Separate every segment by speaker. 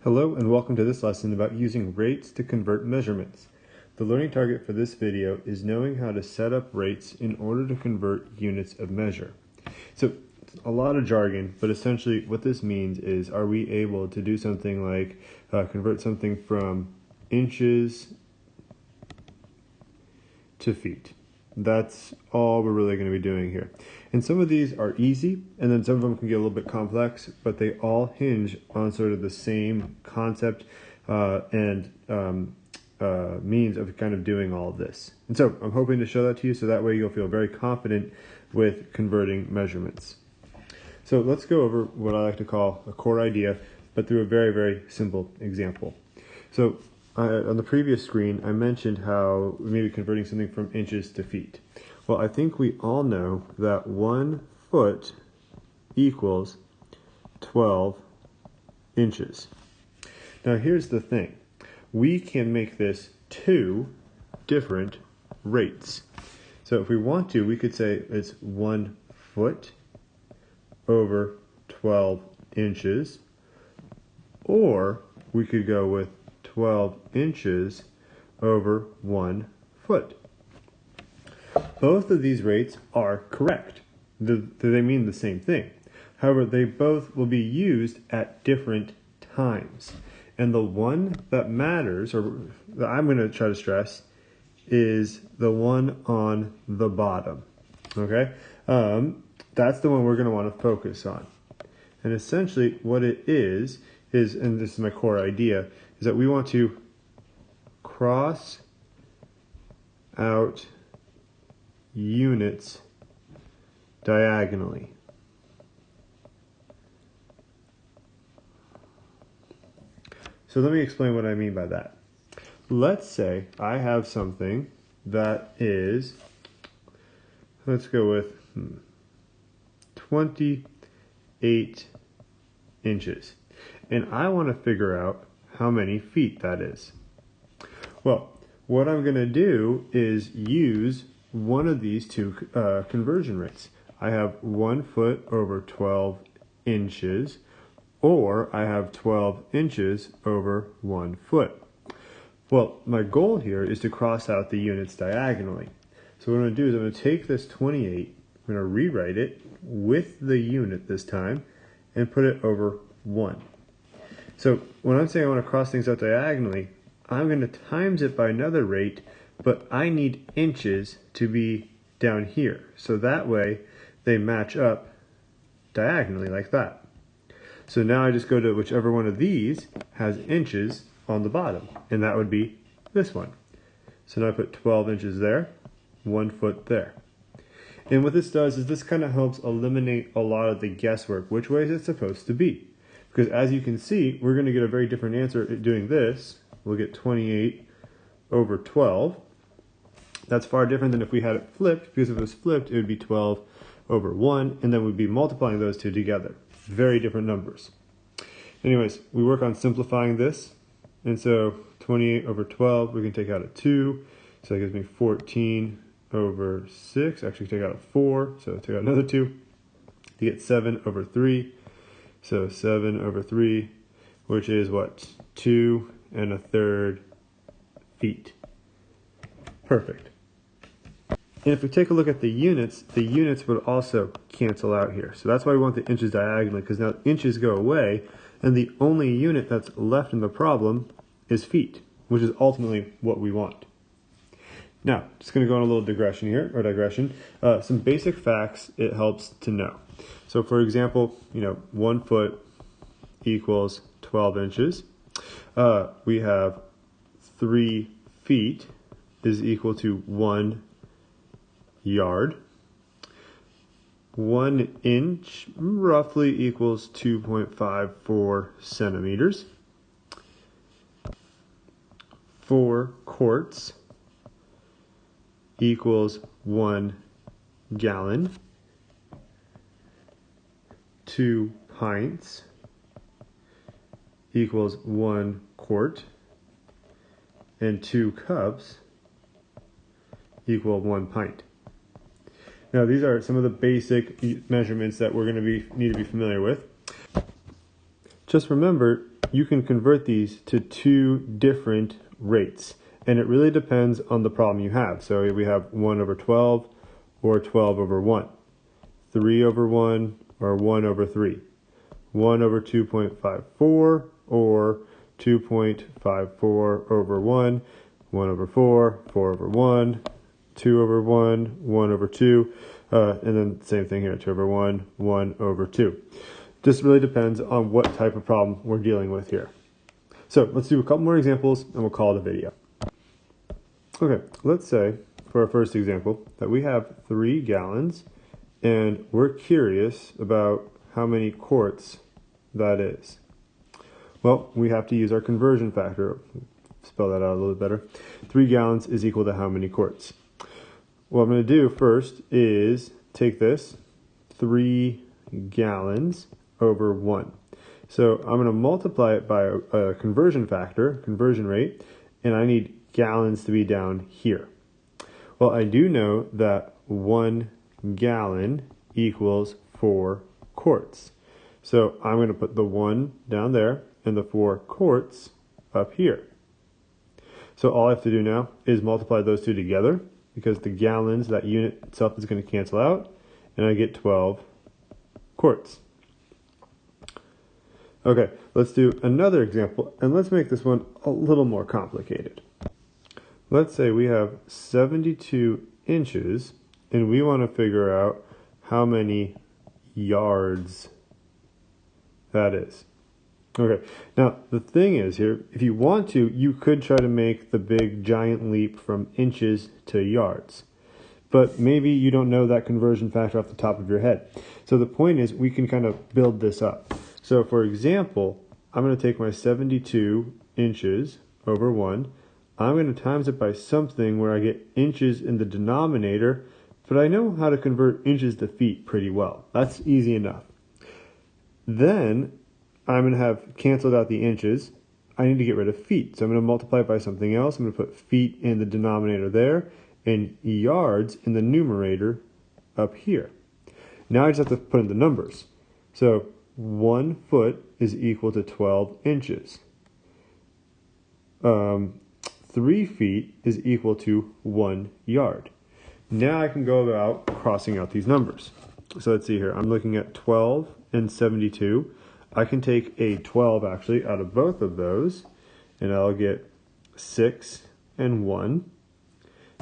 Speaker 1: Hello and welcome to this lesson about using rates to convert measurements. The learning target for this video is knowing how to set up rates in order to convert units of measure. So a lot of jargon, but essentially what this means is, are we able to do something like convert something from inches to feet? That's all we're really going to be doing here. And some of these are easy, and then some of them can get a little bit complex, but they all hinge on sort of the same concept and means of kind of doing all of this. And so I'm hoping to show that to you so that way you'll feel very confident with converting measurements. So let's go over what I like to call a core idea, but through a very, very simple example. So on the previous screen, I mentioned how we may be converting something from inches to feet. Well, I think we all know that 1 foot equals 12 inches. Now here's the thing. We can make this two different rates. So if we want to, we could say it's 1 foot over 12 inches, or we could go with 12 inches over 1 foot. Both of these rates are correct. They mean the same thing. However, they both will be used at different times. And the one that matters, or that I'm going to try to stress, is the one on the bottom. Okay? That's the one we're going to want to focus on. And essentially what it is, and this is my core idea, is that we want to cross out units diagonally. So let me explain what I mean by that. Let's say I have something that is, let's go with 28 inches. And I want to figure out how many feet that is. Well, what I'm going to do is use one of these two conversion rates. I have 1 foot over 12 inches, or I have 12 inches over 1 foot. Well, my goal here is to cross out the units diagonally. So what I'm going to do is I'm going to take this 28, I'm going to rewrite it with the unit this time, and put it over 1. So when I'm saying I want to cross things out diagonally, I'm going to times it by another rate, but I need inches to be down here. So that way they match up diagonally like that. So now I just go to whichever one of these has inches on the bottom, and that would be this one. So now I put 12 inches there, 1 foot there. And what this does is this kind of helps eliminate a lot of the guesswork. Which way is it supposed to be? Because as you can see, we're going to get a very different answer doing this. We'll get 28 over 12. That's far different than if we had it flipped, because if it was flipped, it would be 12 over 1, and then we'd be multiplying those two together. Very different numbers. Anyways, we work on simplifying this. And so 28 over 12, we can take out a 2. So that gives me 14 over 6. Actually, take out a 4. So take out another 2. You get 7 over 3. So 7 over 3, which is what? 2 1/3 feet. Perfect. And if we take a look at the units would also cancel out here. So that's why we want the inches diagonally, because now inches go away, and the only unit that's left in the problem is feet, which is ultimately what we want. Now, just going to go on a little digression. Some basic facts it helps to know. So for example, 1 foot equals 12 inches. We have 3 feet is equal to 1 yard. 1 inch roughly equals 2.54 centimeters. 4 quarts equals 1 gallon. 2 pints equals 1 quart. And 2 cups equal 1 pint. Now these are some of the basic measurements that we're going to need to be familiar with. Just remember, you can convert these to two different rates. And it really depends on the problem you have. So we have 1 over 12 or 12 over 1. 3 over 1 or 1 over 3. 1 over 2.54 or 2.54 over 1. 1 over 4, 4 over 1, 2 over 1, 1 over 2, and then same thing here, 2 over 1, 1 over 2. Just really depends on what type of problem we're dealing with here. So let's do a couple more examples and we'll call it a video. Okay, let's say for our first example that we have 3 gallons and we're curious about how many quarts that is. Well, we have to use our conversion factor. Spell that out a little bit better. 3 gallons is equal to how many quarts? What I'm going to do first is take this 3 gallons over 1. So I'm going to multiply it by a conversion factor, conversion rate, and I need gallons to be down here. Well, I do know that 1 gallon equals 4 quarts. So I'm going to put the 1 down there and the 4 quarts up here. So all I have to do now is multiply those two together because the gallons, that unit itself is going to cancel out, and I get 12 quarts. Okay, let's do another example, and let's make this one a little more complicated. Let's say we have 72 inches, and we want to figure out how many yards that is. Okay, now the thing is here, if you want to, you could try to make the big giant leap from inches to yards. But maybe you don't know that conversion factor off the top of your head. So the point is we can kind of build this up. So for example, I'm going to take my 72 inches over 1. I'm going to times it by something where I get inches in the denominator, but I know how to convert inches to feet pretty well. That's easy enough. Then I'm going to have canceled out the inches. I need to get rid of feet. So I'm going to multiply it by something else. I'm going to put feet in the denominator there and yards in the numerator up here. Now I just have to put in the numbers. So 1 foot is equal to 12 inches. 3 feet is equal to 1 yard. Now I can go about crossing out these numbers. So let's see here. I'm looking at 12 and 72. I can take a 12 actually out of both of those, and I'll get 6 and 1.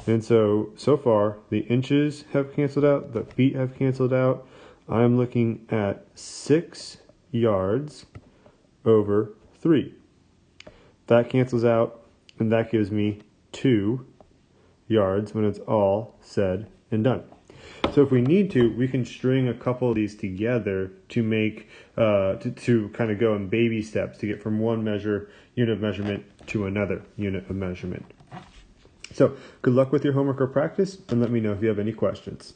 Speaker 1: And so far, the inches have canceled out, the feet have canceled out. I'm looking at 6 yards over 3. That cancels out, and that gives me 2 yards when it's all said and done. So if we need to, we can string a couple of these together to make, to kind of go in baby steps to get from one unit of measurement to another unit of measurement. So good luck with your homework or practice, and let me know if you have any questions.